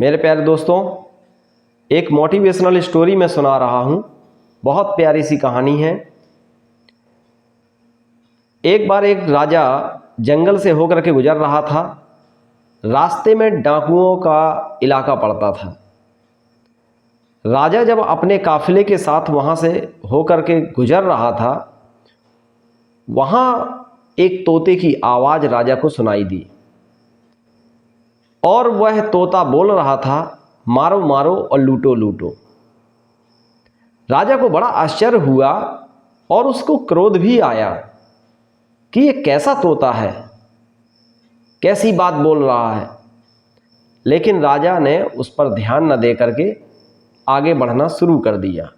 मेरे प्यारे दोस्तों, एक मोटिवेशनल स्टोरी मैं सुना रहा हूँ। बहुत प्यारी सी कहानी है। एक बार एक राजा जंगल से होकर के गुजर रहा था। रास्ते में डाकुओं का इलाका पड़ता था। राजा जब अपने काफिले के साथ वहाँ से होकर के गुजर रहा था, वहाँ एक तोते की आवाज़ राजा को सुनाई दी और वह तोता बोल रहा था, मारो मारो और लूटो लूटो। राजा को बड़ा आश्चर्य हुआ और उसको क्रोध भी आया कि ये कैसा तोता है, कैसी बात बोल रहा है। लेकिन राजा ने उस पर ध्यान न दे करके आगे बढ़ना शुरू कर दिया।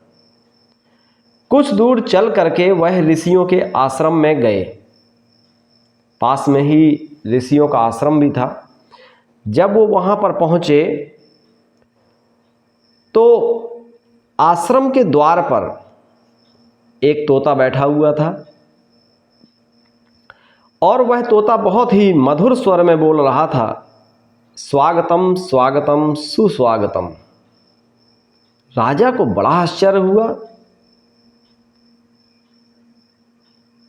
कुछ दूर चल करके वह ऋषियों के आश्रम में गए। पास में ही ऋषियों का आश्रम भी था। जब वो वहां पर पहुंचे तो आश्रम के द्वार पर एक तोता बैठा हुआ था और वह तोता बहुत ही मधुर स्वर में बोल रहा था, स्वागतम स्वागतम सुस्वागतम। राजा को बड़ा आश्चर्य हुआ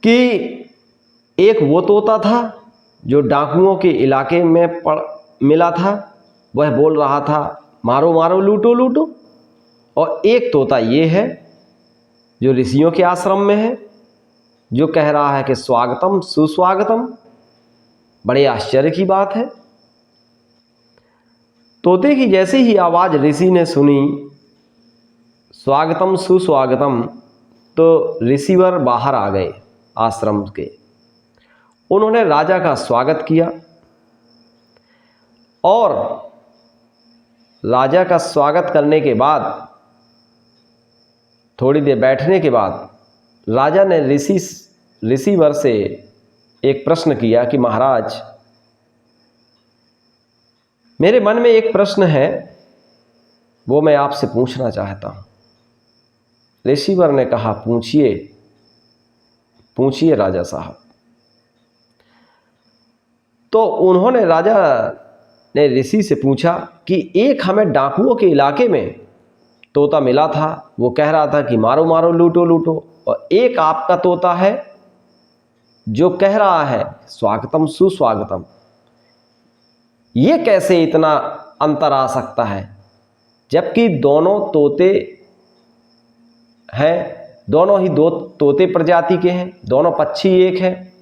कि एक वो तोता था जो डाकुओं के इलाके में मिला था, वह बोल रहा था मारो मारो लूटो लूटो, और एक तोता ये है जो ऋषियों के आश्रम में है, जो कह रहा है कि स्वागतम सुस्वागतम। बड़े आश्चर्य की बात है। तोते की जैसे ही आवाज़ ऋषि ने सुनी, स्वागतम सुस्वागतम, तो ऋषिवर बाहर आ गए आश्रम के। उन्होंने राजा का स्वागत किया और राजा का स्वागत करने के बाद थोड़ी देर बैठने के बाद राजा ने ऋषिवर से एक प्रश्न किया कि महाराज, मेरे मन में एक प्रश्न है, वो मैं आपसे पूछना चाहता हूँ। ऋषिवर ने कहा, पूछिए पूछिए राजा साहब। तो उन्होंने राजा ने ऋषि से पूछा कि एक हमें डाकुओं के इलाके में तोता मिला था, वो कह रहा था कि मारो मारो लूटो लूटो, और एक आपका तोता है जो कह रहा है स्वागतम सुस्वागतम। ये कैसे इतना अंतर आ सकता है, जबकि दोनों तोते हैं, दोनों ही दो तोते प्रजाति के हैं, दोनों पक्षी एक हैं।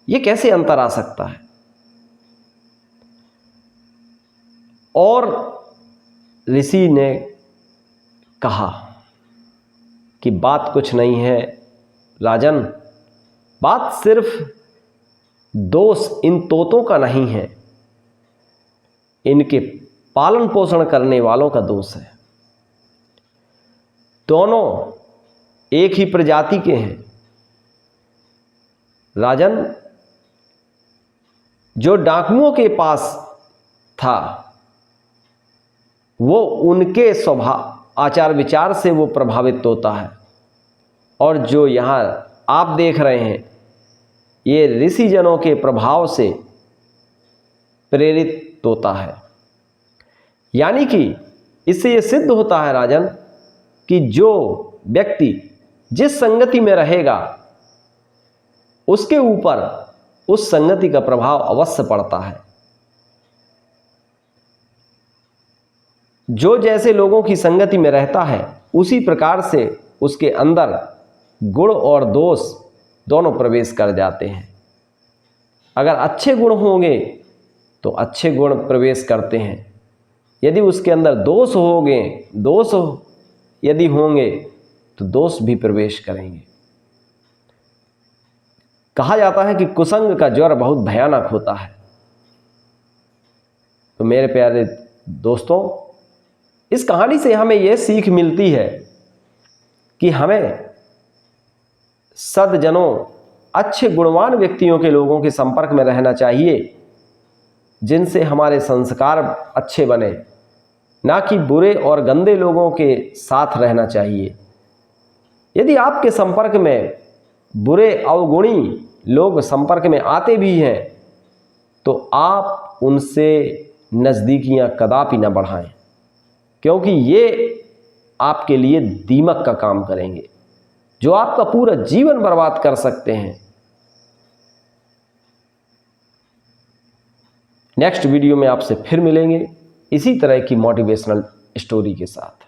ये कैसे अंतर आ सकता है? और ऋषि ने कहा कि बात कुछ नहीं है राजन, बात सिर्फ दोष इन तोतों का नहीं है, इनके पालन पोषण करने वालों का दोष है। दोनों एक ही प्रजाति के हैं राजन। जो डाकुओं के पास था वो उनके स्वभाव आचार विचार से वो प्रभावित होता है, और जो यहाँ आप देख रहे हैं ये ऋषिजनों के प्रभाव से प्रेरित होता है। यानी कि इससे ये सिद्ध होता है राजन कि जो व्यक्ति जिस संगति में रहेगा उसके ऊपर उस संगति का प्रभाव अवश्य पड़ता है। जो जैसे लोगों की संगति में रहता है उसी प्रकार से उसके अंदर गुण और दोष दोनों प्रवेश कर जाते हैं। अगर अच्छे गुण होंगे तो अच्छे गुण प्रवेश करते हैं, यदि उसके अंदर दोष यदि होंगे तो दोष भी प्रवेश करेंगे। कहा जाता है कि कुसंग का ज्वर बहुत भयानक होता है। तो मेरे प्यारे दोस्तों, इस कहानी से हमें यह सीख मिलती है कि हमें सद्जनों, अच्छे गुणवान व्यक्तियों के लोगों के संपर्क में रहना चाहिए, जिनसे हमारे संस्कार अच्छे बने, ना कि बुरे और गंदे लोगों के साथ रहना चाहिए। यदि आपके संपर्क में बुरे अवगुणी लोग संपर्क में आते भी हैं तो आप उनसे नज़दीकियां कदापि ना बढ़ाएं, क्योंकि ये आपके लिए दीमक का काम करेंगे जो आपका पूरा जीवन बर्बाद कर सकते हैं। नेक्स्ट वीडियो में आपसे फिर मिलेंगे इसी तरह की मोटिवेशनल स्टोरी के साथ।